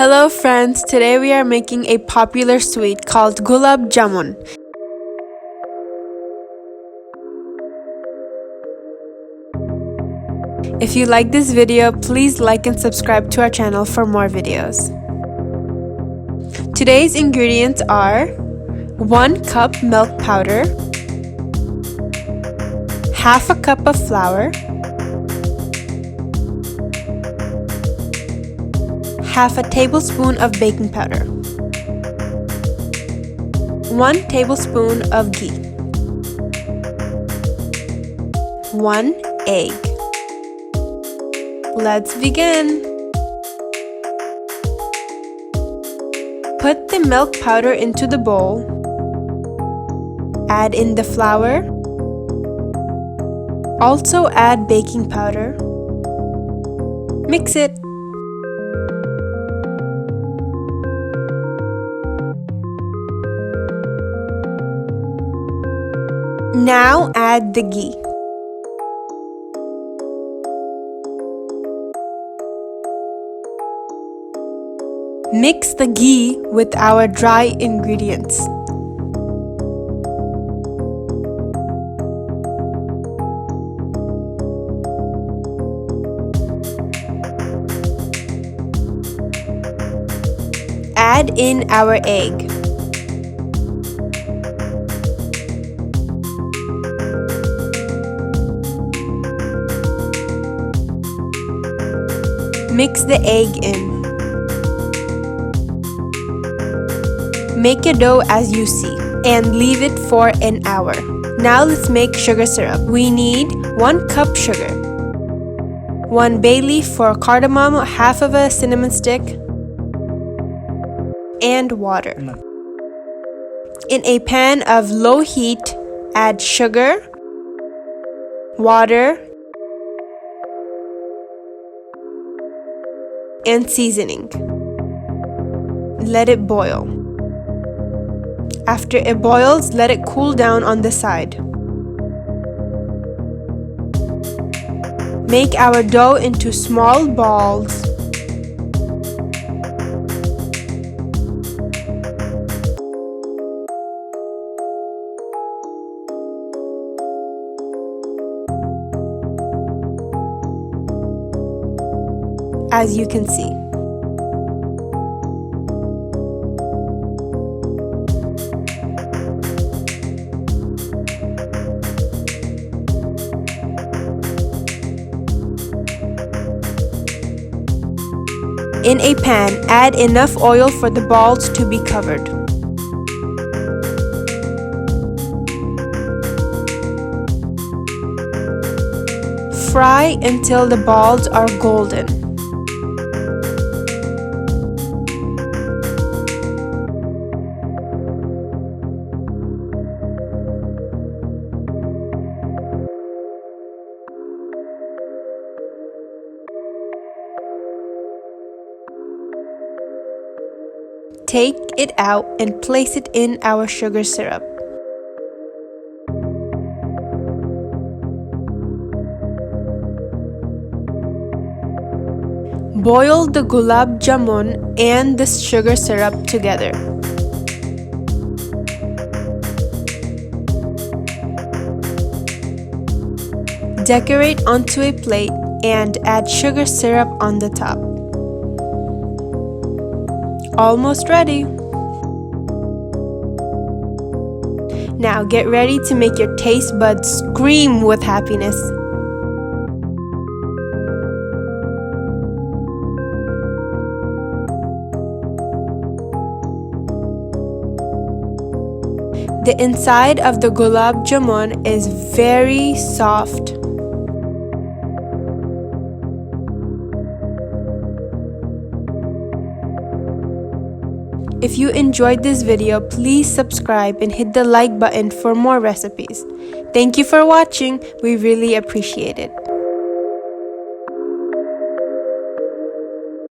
Hello friends, today we are making a popular sweet called Gulab Jamun. If you like this video, please like and subscribe to our channel for more videos. Today's ingredients are 1 cup milk powder, half a cup of flour, half a tablespoon of baking powder, 1 tablespoon of ghee, 1 egg. Let's begin. Put the milk powder into the bowl. Add in the flour. Also add baking powder. Mix it. Now add the ghee. Mix the ghee with our dry ingredients. Add in our egg. Mix the egg in. Make a dough as you see and leave it for an hour. Now let's make sugar syrup. We need 1 cup sugar, 1 bay leaf for cardamom, half of a cinnamon stick, and water. In a pan of low heat, add sugar, water, and seasoning. Let it boil. After it boils, let it cool down on the side. Make our dough into small balls. As you can see. In a pan, add enough oil for the balls to be covered. Fry until the balls are golden. Take it out and place it in our sugar syrup. Boil the Gulab Jamun and the sugar syrup together. Decorate onto a plate and add sugar syrup on the top. Almost ready. Now get ready to make your taste buds scream with happiness. The inside of the Gulab Jamun is very soft. If you enjoyed this video, please subscribe and hit the like button for more recipes. Thank you for watching. We really appreciate it.